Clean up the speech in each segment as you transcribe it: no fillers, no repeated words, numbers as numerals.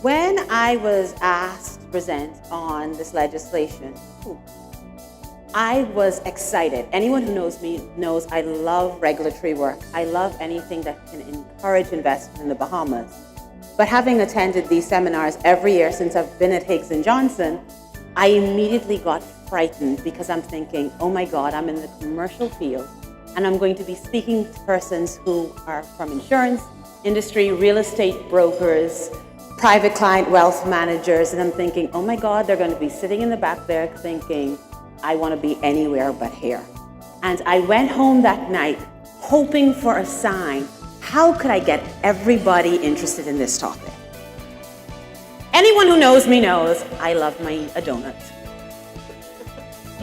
When I was asked to present on this legislation, I was excited. Anyone who knows me knows I love regulatory work. I love anything that can encourage investment in the Bahamas. But having attended these seminars every year since I've been at Higgs & Johnson, I immediately got frightened because I'm thinking, oh my God, I'm in the commercial field and I'm going to be speaking to persons who are from insurance industry, real estate brokers, private client wealth managers, and I'm thinking, oh my God, they're going to be sitting in the back there thinking, I want to be anywhere but here. And I went home that night hoping for a sign. How could I get everybody interested in this topic? Anyone who knows me knows I love a donut.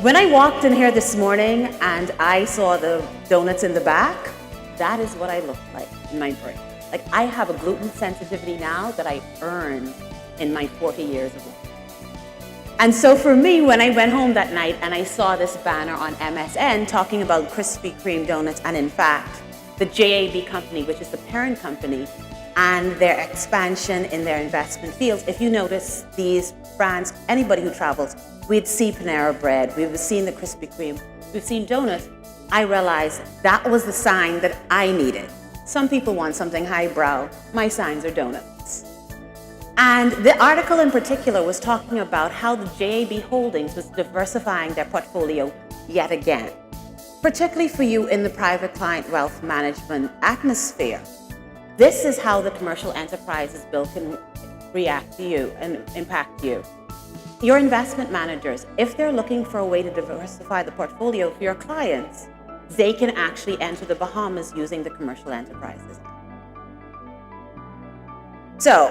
When I walked in here this morning and I saw the donuts in the back, that is what I looked like in my brain. Like, I have a gluten sensitivity now that I earned in my 40 years of life. And so for me, when I went home that night and I saw this banner on MSN talking about Krispy Kreme donuts, and in fact, the JAB company, which is the parent company, and their expansion in their investment fields. If you notice these brands, anybody who travels, we'd see Panera Bread, we've seen the Krispy Kreme, we've seen donuts. I realized that was the sign that I needed. Some people want something highbrow. My signs are donuts. And the article in particular was talking about how the JAB Holdings was diversifying their portfolio yet again, particularly for you in the private client wealth management atmosphere. This is how the commercial enterprises bill can react to you and impact you. Your investment managers, if they're looking for a way to diversify the portfolio for your clients, they can actually enter the Bahamas using the Commercial Enterprises Act. So,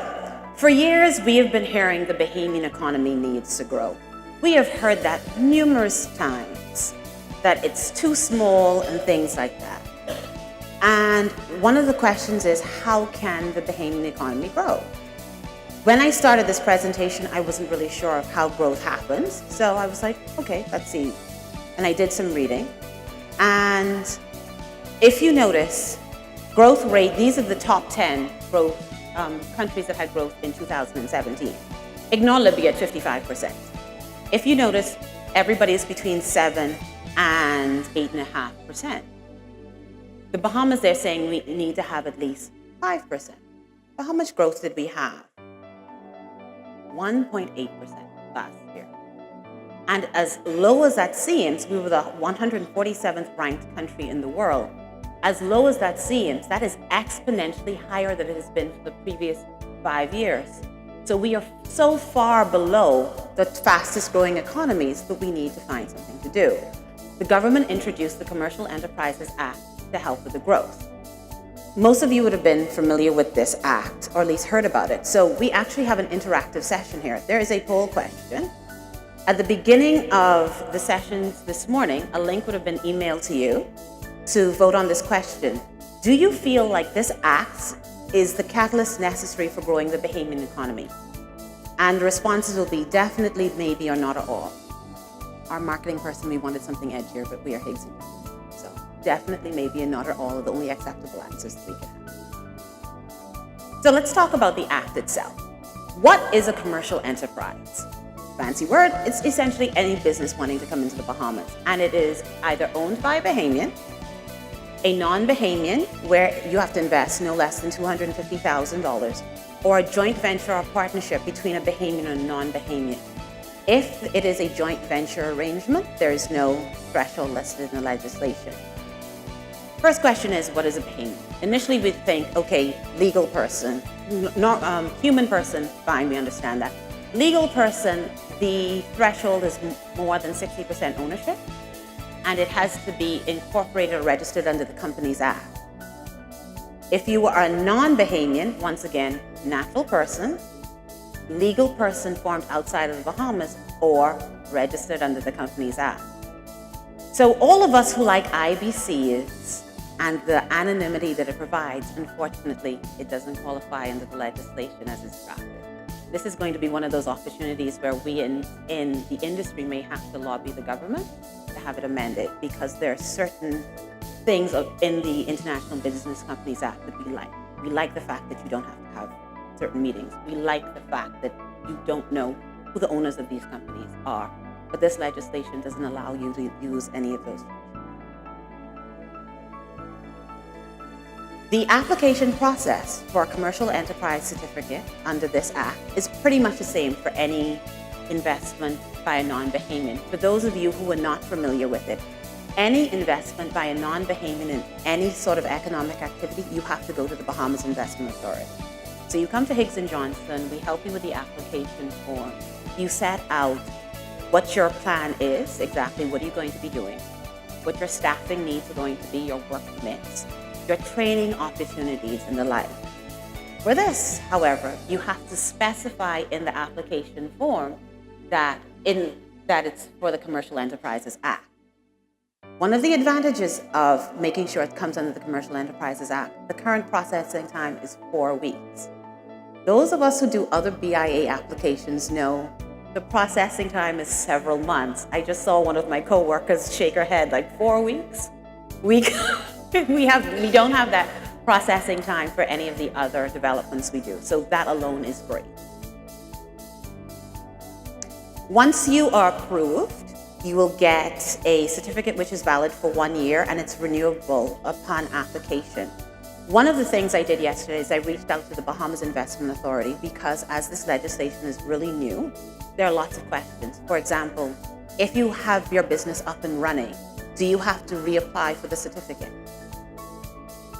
for years, we have been hearing the Bahamian economy needs to grow. We have heard that numerous times, that it's too small and things like that. And one of the questions is, how can the Bahamian economy grow? When I started this presentation, I wasn't really sure of how growth happens. So I was like, okay, let's see. And I did some reading. And if you notice, growth rate, these are the top 10 growth countries that had growth in 2017. Ignore Libya at 55%. If you notice, everybody is between 7 and 8.5%. The Bahamas, they're saying we need to have at least 5%. But how much growth did we have? 1.8% last year. And as low as that seems, we were the 147th ranked country in the world. As low as that seems, that is exponentially higher than it has been for the previous 5 years. So we are so far below the fastest growing economies that we need to find something to do. The government introduced the Commercial Enterprises Act to help with the growth. Most of you would have been familiar with this act, or at least heard about it. So we actually have an interactive session here. There is a poll question. At the beginning of the sessions this morning, a link would have been emailed to you to vote on this question. Do you feel like this act is the catalyst necessary for growing the Bahamian economy? And the responses will be definitely, maybe, or not at all. Our marketing person, we wanted something edgier, but we are Higgs & Johnson. So definitely, maybe, and not at all are the only acceptable answers that we can have. So let's talk about the act itself. What is a commercial enterprise? Fancy word, it's essentially any business wanting to come into the Bahamas. And it is either owned by a Bahamian, a non-Bahamian, where you have to invest no less than $250,000, or a joint venture or partnership between a Bahamian and a non-Bahamian. If it is a joint venture arrangement, there is no threshold listed in the legislation. First question is, what is a Bahamian? Initially, we'd think, okay, legal person, human person, fine, we understand that. Legal person, the threshold is more than 60% ownership, and it has to be incorporated or registered under the Companies Act. If you are a non-Bahamian, once again, natural person, legal person formed outside of the Bahamas, or registered under the Companies Act. So all of us who like IBCs and the anonymity that it provides, unfortunately, it doesn't qualify under the legislation as it's drafted. This is going to be one of those opportunities where we in the industry may have to lobby the government to have it amended, because there are certain things in the International Business Companies Act that we like. We like the fact that you don't have to have certain meetings. We like the fact that you don't know who the owners of these companies are, but this legislation doesn't allow you to use any of those. The application process for a commercial enterprise certificate under this Act is pretty much the same for any investment by a non-Bahamian. For those of you who are not familiar with it, any investment by a non-Bahamian in any sort of economic activity, you have to go to the Bahamas Investment Authority. So you come to Higgs & Johnson, we help you with the application form. You set out what your plan is, exactly what are you going to be doing, what your staffing needs are going to be, your work permits, your training opportunities, and the like. For this, however, you have to specify in the application form that it's for the Commercial Enterprises Act. One of the advantages of making sure it comes under the Commercial Enterprises Act, the current processing time is 4 weeks. Those of us who do other BIA applications know the processing time is several months. I just saw one of my coworkers shake her head, like 4 weeks? We don't have that processing time for any of the other developments we do. So that alone is great. Once you are approved, you will get a certificate which is valid for 1 year and it's renewable upon application. One of the things I did yesterday is I reached out to the Bahamas Investment Authority because as this legislation is really new, there are lots of questions. For example, if you have your business up and running, do you have to reapply for the certificate?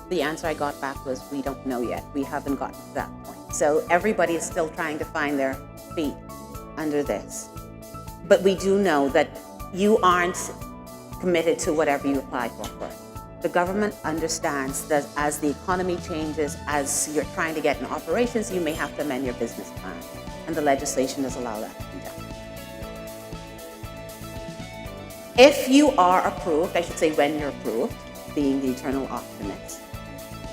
The answer I got back was, we don't know yet. We haven't gotten to that point. So everybody is still trying to find their feet under this. But we do know that you aren't committed to whatever you apply for first. The government understands that as the economy changes, as you're trying to get in operations, you may have to amend your business plan. And the legislation does allow that to be done. If you are approved, I should say when you're approved, being the eternal optimist,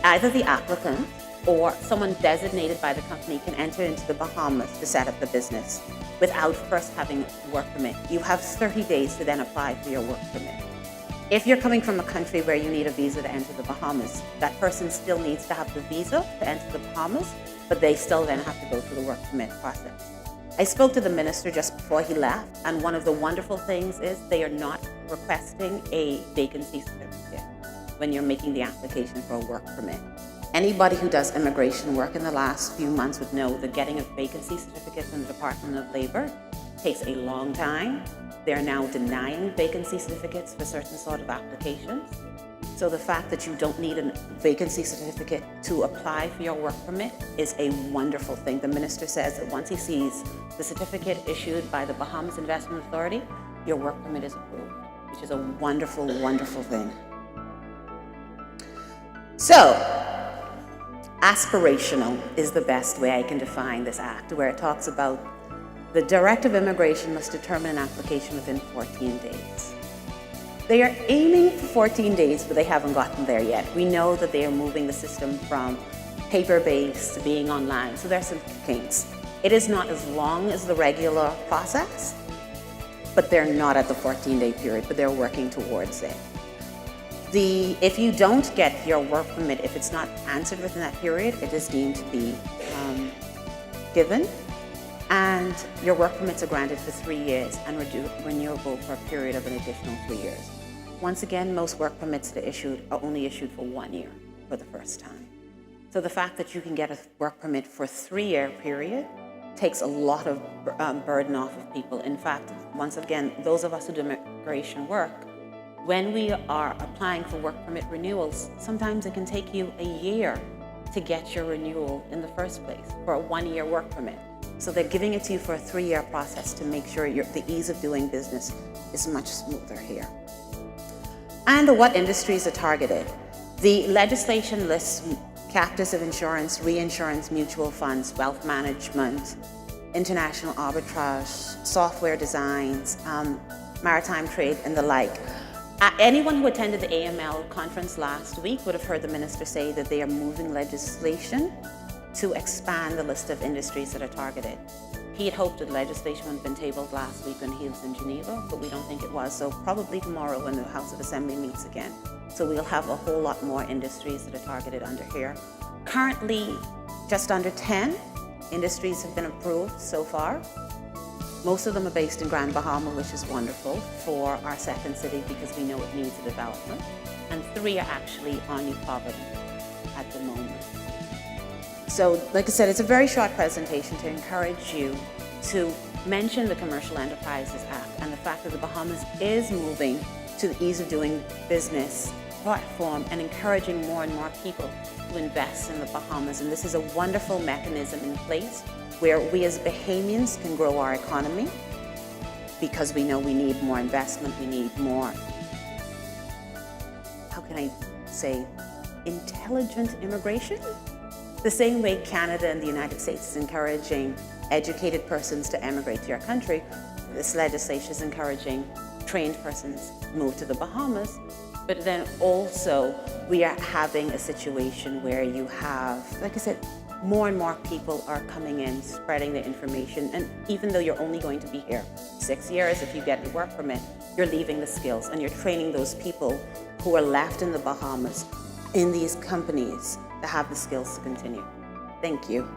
either the applicant or someone designated by the company can enter into the Bahamas to set up the business without first having a work permit. You have 30 days to then apply for your work permit. If you're coming from a country where you need a visa to enter the Bahamas, that person still needs to have the visa to enter the Bahamas, but they still then have to go through the work permit process. I spoke to the minister just before he left, and one of the wonderful things is they are not requesting a vacancy certificate when you're making the application for a work permit. Anybody who does immigration work in the last few months would know that getting a vacancy certificate from the Department of Labor takes a long time. They're now denying vacancy certificates for certain sort of applications. So the fact that you don't need a vacancy certificate to apply for your work permit is a wonderful thing. The minister says that once he sees the certificate issued by the Bahamas Investment Authority, your work permit is approved, which is a wonderful, wonderful thing. So, aspirational is the best way I can define this act, where it talks about the Director of Immigration must determine an application within 14 days. They are aiming for 14 days, but they haven't gotten there yet. We know that they are moving the system from paper-based to being online, so there are some kinks. It is not as long as the regular process, but they're not at the 14-day period, but they're working towards it. If you don't get your work permit, if it's not answered within that period, it is deemed to be given, and your work permits are granted for 3 years and renewable for a period of an additional 3 years. Once again, most work permits that are issued are only issued for 1 year for the first time. So the fact that you can get a work permit for a 3-year period takes a lot of burden off of people. In fact, once again, those of us who do immigration work, when we are applying for work permit renewals, sometimes it can take you a year to get your renewal in the first place for a 1-year work permit. So they're giving it to you for a 3-year process to make sure the ease of doing business is much smoother here. And what industries are targeted? The legislation lists captives of insurance, reinsurance, mutual funds, wealth management, international arbitrage, software designs, maritime trade, and the like. Anyone who attended the AML conference last week would have heard the minister say that they are moving legislation to expand the list of industries that are targeted. He had hoped that legislation would have been tabled last week when he was in Geneva, but we don't think it was, so probably tomorrow when the House of Assembly meets again. So we'll have a whole lot more industries that are targeted under here. Currently, just under 10 industries have been approved so far. Most of them are based in Grand Bahama, which is wonderful for our second city because we know it needs a development. And 3 are actually on New Poverty at the moment. So, like I said, it's a very short presentation to encourage you to mention the Commercial Enterprises Act and the fact that the Bahamas is moving to the ease of doing business platform and encouraging more and more people to invest in the Bahamas. And this is a wonderful mechanism in place where we as Bahamians can grow our economy because we know we need more investment, we need more, how can I say, intelligent immigration? The same way Canada and the United States is encouraging educated persons to emigrate to your country, this legislation is encouraging trained persons to move to the Bahamas. But then also we are having a situation where you have, like I said, more and more people are coming in, spreading the information. And even though you're only going to be here 6 years, if you get a work permit, you're leaving the skills and you're training those people who are left in the Bahamas in these companies to have the skills to continue. Thank you.